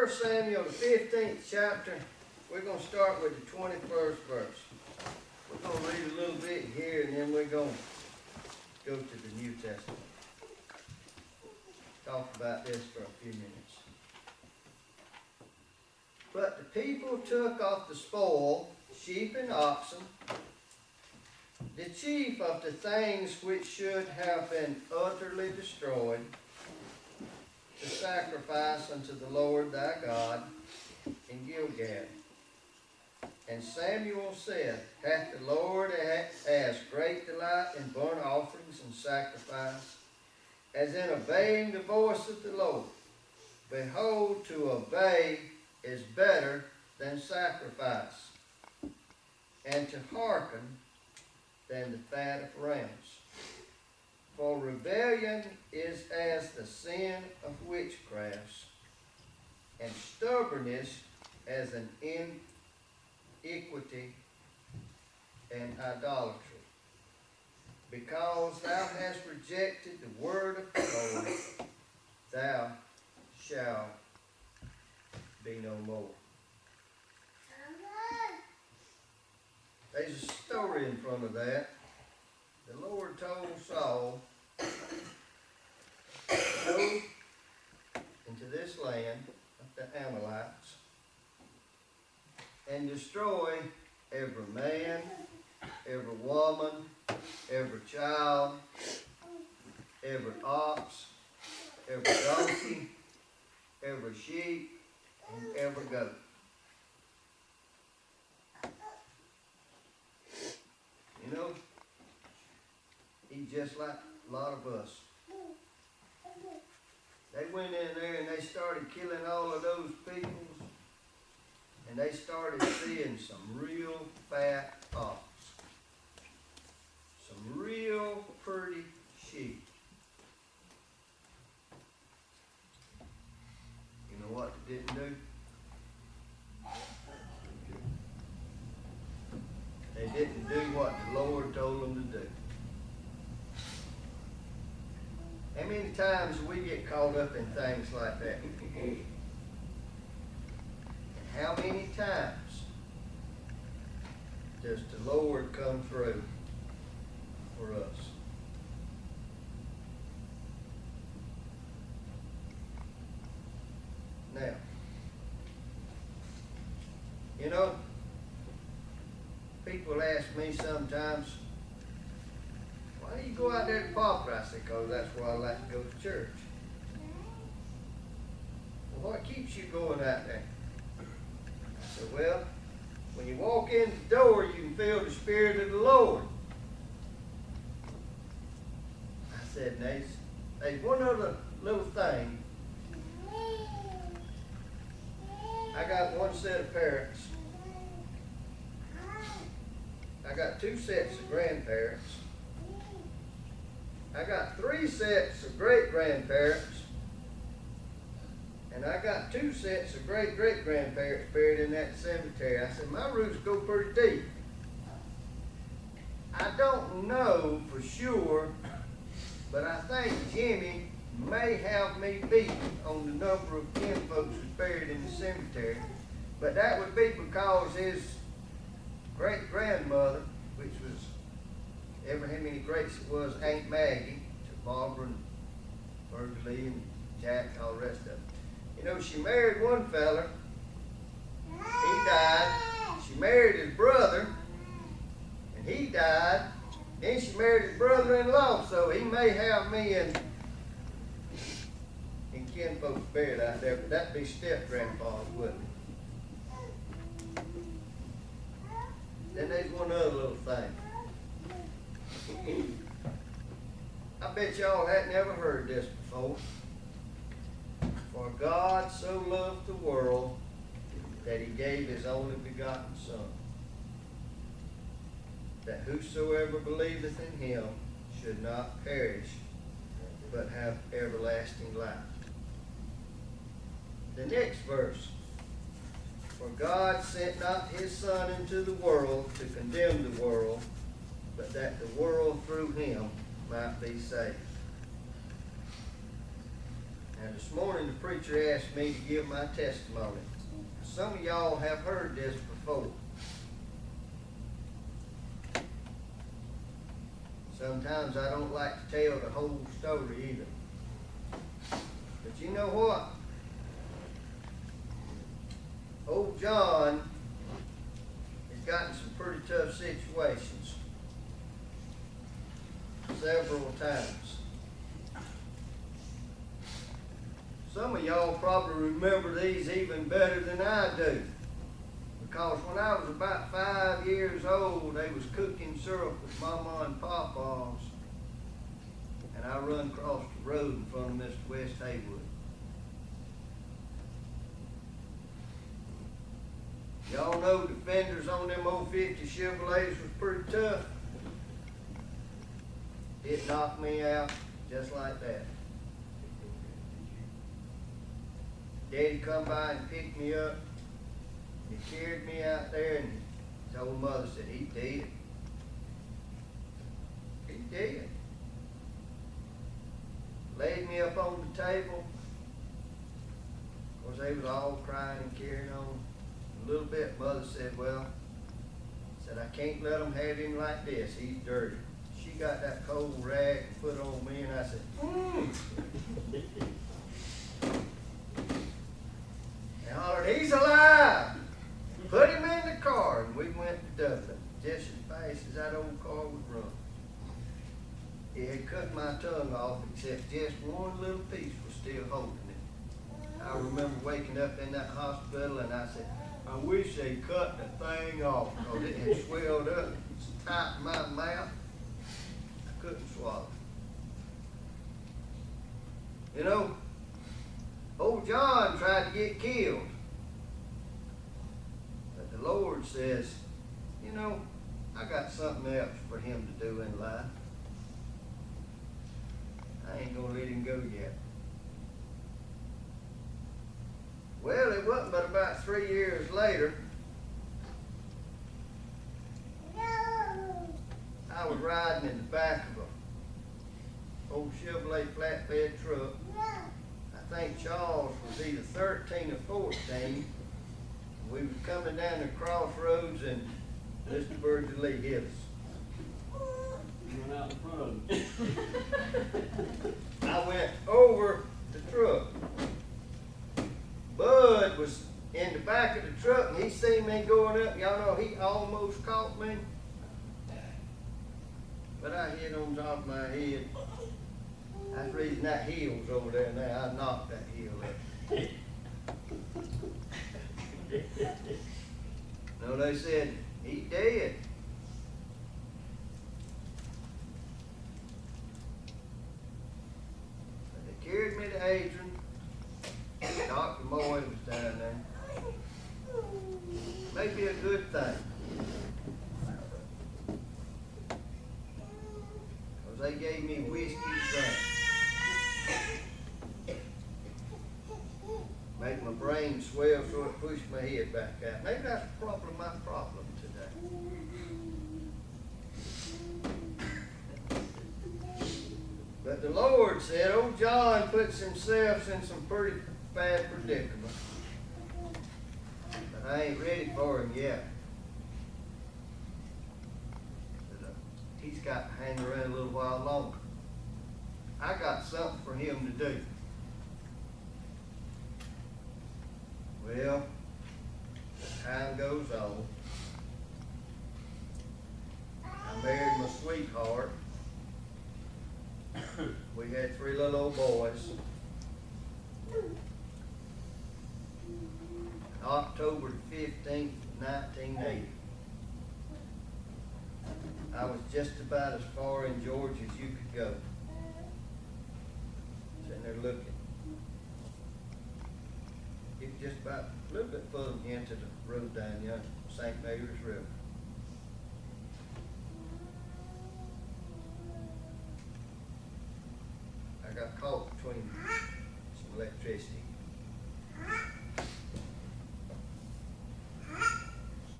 1 Samuel, the 15th chapter, we're going to start with the 21st verse. We're going to read a little bit here, and then we're going to go to the New Testament. Talk about this for a few minutes. But the people took off the spoil, sheep and oxen, the chief of the things which should have been utterly destroyed, to sacrifice unto the Lord thy God in Gilgal. And Samuel said, Hath the Lord as great delight in burnt offerings and sacrifice, as in obeying the voice of the Lord? Behold, to obey is better than sacrifice, and to hearken than the fat of rams. For rebellion is as the sin of witchcrafts, and stubbornness as an iniquity and idolatry. Because thou hast rejected the word of the Lord, thou shalt be no more. There's a story in front of that. The Lord told Saul, go into this land of the Amalekites and destroy every man, every woman, every child, every ox, every donkey, every sheep, and every goat. You know, he's just like a lot of us. They went in there and they started killing all of those people, and they started seeing some real fat ox, some real pretty sheep. You know what they didn't do? They didn't do what the Lord told them to do. How many times we get caught up in things like that? And how many times does the Lord come through for us? Now, you know, people ask me sometimes, why do you go out there to Pauper? I said, because that's where I like to go to church. Well, what keeps you going out there? I said, well, when you walk in the door, you can feel the Spirit of the Lord. I said, there's one other little thing. I got one set of parents. I got 2 sets of grandparents. I got 3 sets of great-grandparents. And I got 2 sets of great-great-grandparents buried in that cemetery. I said, my roots go pretty deep. I don't know for sure, but I think Jimmy may have me beat on the number of kinfolks that's buried in the cemetery. But that would be because his great-grandmother, which was ever how many greats it was, Aunt Maggie, to Barbara and Bertie Lee and Jack and all the rest of them. You know, she married one fella. He died. She married his brother, and he died. Then she married his brother-in-law, so he may have me and kinfolks buried out there, but that'd be step-grandfather, wouldn't it? Then there's one other little thing. I bet y'all hadn't ever heard this before. For God so loved the world that he gave his only begotten Son, that whosoever believeth in him should not perish, but have everlasting life. The next verse. For God sent not his Son into the world to condemn the world, but that the world through him might be saved. Now this morning the preacher asked me to give my testimony. Some of y'all have heard this before. Sometimes I don't like to tell the whole story either. But you know what? Old John has gotten some pretty tough situations several times. Some of y'all probably remember these even better than I do. Because when I was about 5 years old, they was cooking syrup with Mama and Papa's. And I run across the road in front of Mr. West Haywood. Y'all know the fenders on them old 50 Chevrolets was pretty tough. It knocked me out just like that. Daddy come by and picked me up. He carried me out there and told Mother, said, "He dead. He dead." Laid me up on the table. Of course, they was all crying and carrying on. A little bit, Mother said, "Well," said, "I can't let him have him like this. He's dirty." She got that cold rag and put it on me, and I said, And hollered, "He's alive! Put him in the car," and we went to Dublin, just as fast as that old car would run. It had cut my tongue off, except just one little piece was still holding it. I remember waking up in that hospital, and I said, "I wish they cut the thing off," because it had swelled up tight in my mouth. I couldn't swallow. You know, old John tried to get killed. But the Lord says, "You know, I got something else for him to do in life. I ain't gonna let him go yet." Well, it wasn't but about 3 years later, I was riding in the back of a old Chevrolet flatbed truck. I think Charles was either 13 or 14. We was coming down the crossroads and Mr. Burgess Lee hit us. You went out in front of him. I went over the truck. Bud was in the back of the truck and he seen me going up. Y'all know he almost caught me. But I hit on top of my head. That's the reason that heel's over there now. I knocked that heel up. No, they said, "He dead." But they carried me to Adrian. Dr. Moy was down there. Maybe a good thing. Because they gave me whiskey to drink. Made my brain swell so it pushed my head back out. Maybe that's probably my problem today. But the Lord said, old John puts himself in some pretty bad predicament. But I ain't ready for him yet. But, he's got to hang around a little while longer. I got something for him to do. Well, as time goes on, I married my sweetheart. We had 3 little old boys. October 15th, 1980. I was just about as far in Georgia as you could go. Sitting there looking. It was just about a little bit further into the road down there, St. Mary's River. I got caught between some electricity.